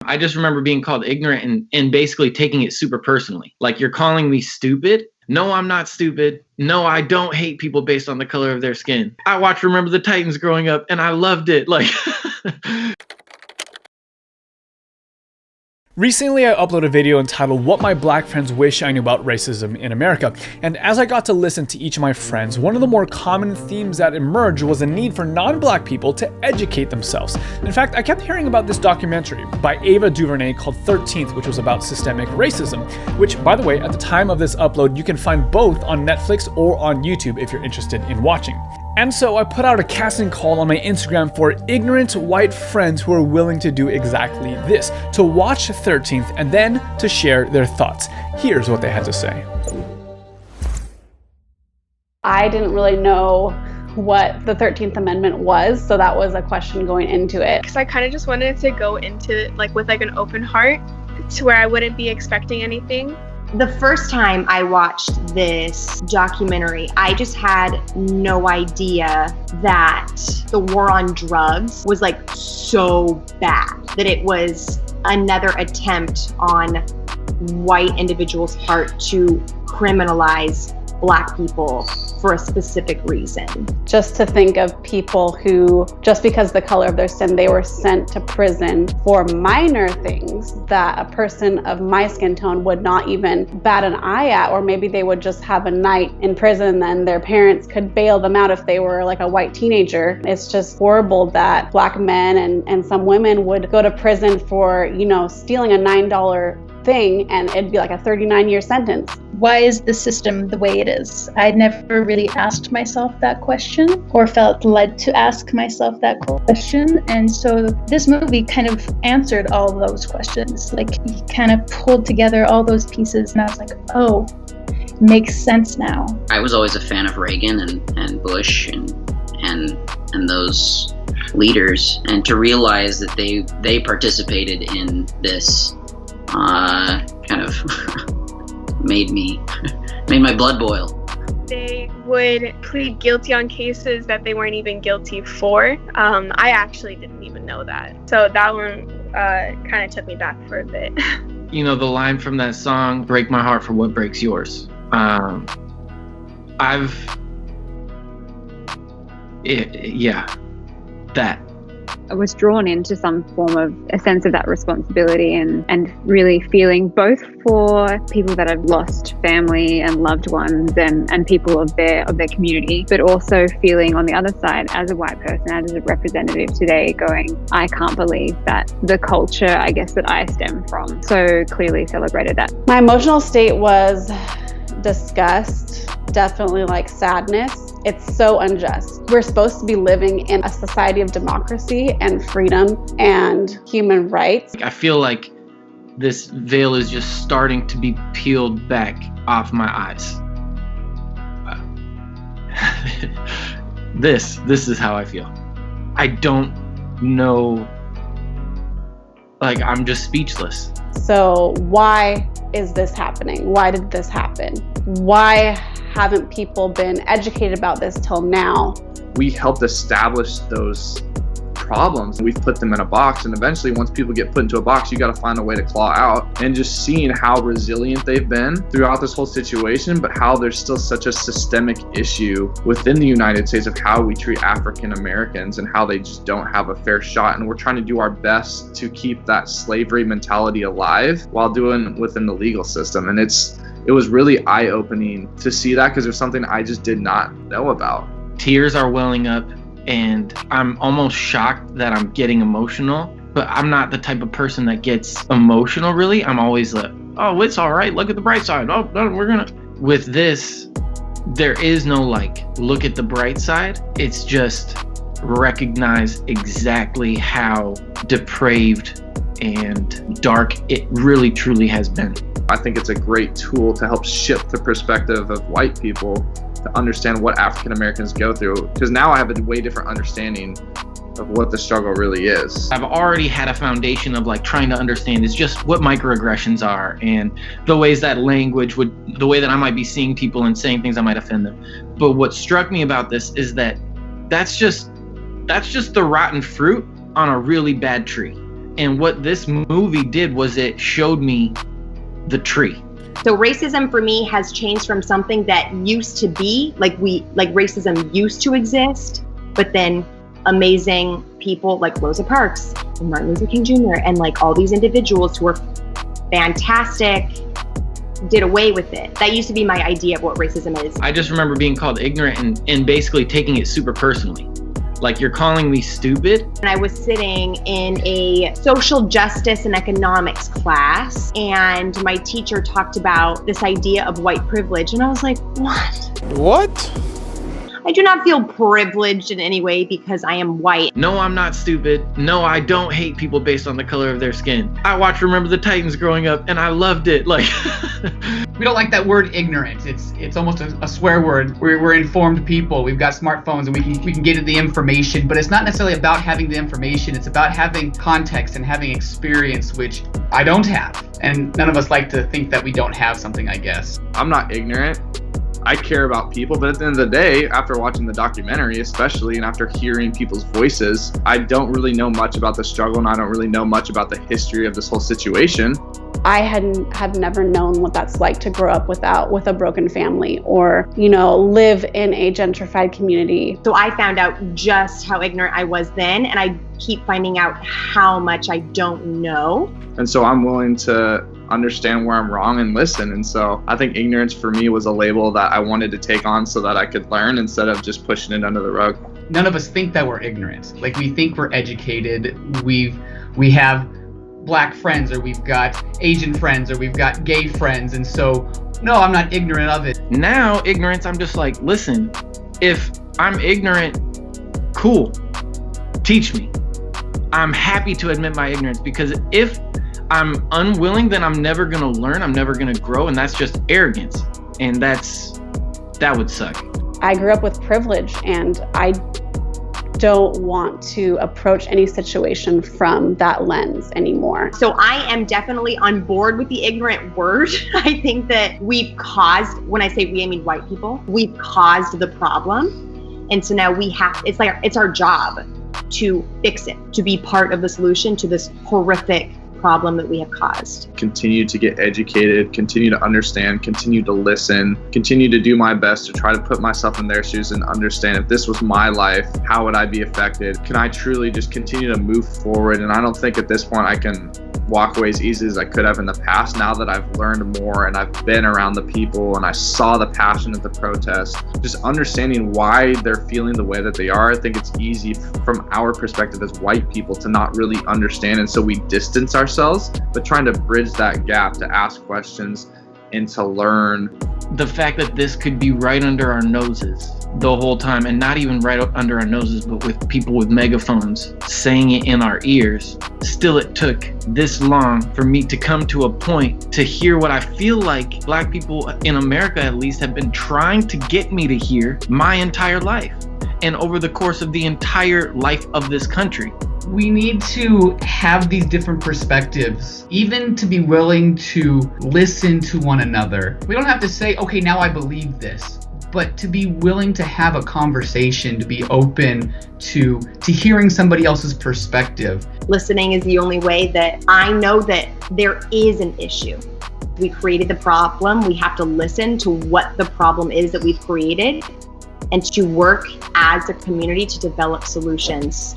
I just remember being called ignorant and basically taking it super personally. Like, you're calling me stupid? No, I'm not stupid. No, I don't hate people based on the color of their skin. I watched Remember the Titans growing up and I loved it. Like, Recently, I uploaded a video entitled What My Black Friends Wish I Knew About Racism in America, and as I got to listen to each of my friends, one of the more common themes that emerged was a need for non-black people to educate themselves. In fact, I kept hearing about this documentary by Ava Duvernay called 13th, which was about systemic racism, which, by the way, at the time of this upload, you can find both on Netflix or on YouTube if you're interested in watching. And so I put out a casting call on my Instagram for ignorant white friends who are willing to do exactly this, to watch 13th and then to share their thoughts. Here's what they had to say. I didn't really know what the 13th Amendment was, so that was a question going into it. Because I kind of just wanted to go into it with an open heart to where I wouldn't be expecting anything. The first time I watched this documentary, I just had no idea that the war on drugs was so bad, that it was another attempt on white individuals' part to criminalize Black people for a specific reason. Just to think of people who, just because the color of their skin, they were sent to prison for minor things that a person of my skin tone would not even bat an eye at, or maybe they would just have a night in prison and their parents could bail them out if they were like a white teenager. It's just horrible that Black men and some women would go to prison for, stealing a $9 thing, and it'd be like a 39-year sentence. Why is the system the way it is? I'd never really asked myself that question or felt led to ask myself that question. And so this movie kind of answered all those questions. He kind of pulled together all those pieces, and I was like, oh, makes sense now. I was always a fan of Reagan and Bush and those leaders, and to realize that they participated in this kind of made my blood boil. They would plead guilty on cases that they weren't even guilty for. I actually didn't even know that. So that one kind of took me back for a bit. The line from that song, "Break my heart for what breaks yours." That. I was drawn into some form of a sense of that responsibility and really feeling both for people that have lost family and loved ones and people of their community, but also feeling on the other side as a white person, as a representative today, going, I can't believe that the culture, I guess, that I stem from so clearly celebrated that. My emotional state was disgust, definitely sadness. It's so unjust. We're supposed to be living in a society of democracy and freedom and human rights. I feel like this veil is just starting to be peeled back off my eyes. This is how I feel. I don't know. I'm just speechless. So why is this happening? Why did this happen? Why haven't people been educated about this till now? We helped establish those problems. We've put them in a box, and eventually once people get put into a box, you got to find a way to claw out. And just seeing how resilient they've been throughout this whole situation, but how there's still such a systemic issue within the United States of how we treat African Americans and how they just don't have a fair shot. And we're trying to do our best to keep that slavery mentality alive while doing within the legal system. And it was really eye-opening to see that, because there's something I just did not know about. Tears are welling up, and I'm almost shocked that I'm getting emotional, but I'm not the type of person that gets emotional, really. I'm always like, oh, it's all right. Look at the bright side. Oh, no, with this, there is no look at the bright side. It's just recognize exactly how depraved and dark it really truly has been. I think it's a great tool to help shift the perspective of white people to understand what African Americans go through, because now I have a way different understanding of what the struggle really is. I've already had a foundation of trying to understand is just what microaggressions are and the ways that language the way that I might be seeing people and saying things that might offend them. But what struck me about this is that that's just the rotten fruit on a really bad tree. And what this movie did was it showed me the tree. So racism for me has changed from something that used to be like racism used to exist, but then amazing people like Rosa Parks and Martin Luther King Jr. and like all these individuals who are fantastic did away with it. That used to be my idea of what racism is. I just remember being called ignorant and basically taking it super personally. Like, you're calling me stupid? And I was sitting in a social justice and economics class, and my teacher talked about this idea of white privilege, and I was like, what? What? I do not feel privileged in any way because I am white. No, I'm not stupid. No, I don't hate people based on the color of their skin. I watched Remember the Titans growing up, and I loved it. Like, we don't like that word ignorant. It's almost a swear word. We're informed people. We've got smartphones and we can get at the information, but it's not necessarily about having the information. It's about having context and having experience, which I don't have. And none of us like to think that we don't have something, I guess. I'm not ignorant. I care about people, but at the end of the day, after watching the documentary especially, and after hearing people's voices, I don't really know much about the struggle, and I don't really know much about the history of this whole situation. I had never known what that's like to grow up with a broken family, or, you know, live in a gentrified community. So I found out just how ignorant I was then, and I keep finding out how much I don't know. And so I'm willing to understand where I'm wrong and listen. And so I think ignorance for me was a label that I wanted to take on so that I could learn instead of just pushing it under the rug. None of us think that we're ignorant. Like, we think we're educated. We have black friends, or we've got Asian friends, or we've got gay friends, and so no, I'm not ignorant of it. Now, ignorance, I'm just like, listen, if I'm ignorant, cool, teach me. I'm happy to admit my ignorance, because if I'm unwilling, then I'm never gonna learn, I'm never gonna grow, and that's just arrogance, and that would suck. I grew up with privilege, and I don't want to approach any situation from that lens anymore. So I am definitely on board with the ignorant word. I think that we've caused, when I say we, I mean white people, we've caused the problem. And so now it's our job to fix it, to be part of the solution to this horrific problem that we have caused. Continue to get educated, continue to understand, continue to listen, continue to do my best to try to put myself in their shoes and understand, if this was my life, how would I be affected? Can I truly just continue to move forward? And I don't think at this point I can walk away as easy as I could have in the past. Now that I've learned more and I've been around the people and I saw the passion at the protest, just understanding why they're feeling the way that they are, I think it's easy from our perspective as white people to not really understand, and so we distance ourselves, but trying to bridge that gap to ask questions and to learn. The fact that this could be right under our noses the whole time, and not even right under our noses, but with people with megaphones saying it in our ears. Still, it took this long for me to come to a point to hear what I feel like black people in America at least have been trying to get me to hear my entire life, and over the course of the entire life of this country. We need to have these different perspectives, even to be willing to listen to one another. We don't have to say, okay, now I believe this, but to be willing to have a conversation, to be open to hearing somebody else's perspective. Listening is the only way that I know that there is an issue. We created the problem. We have to listen to what the problem is that we've created, and to work as a community to develop solutions.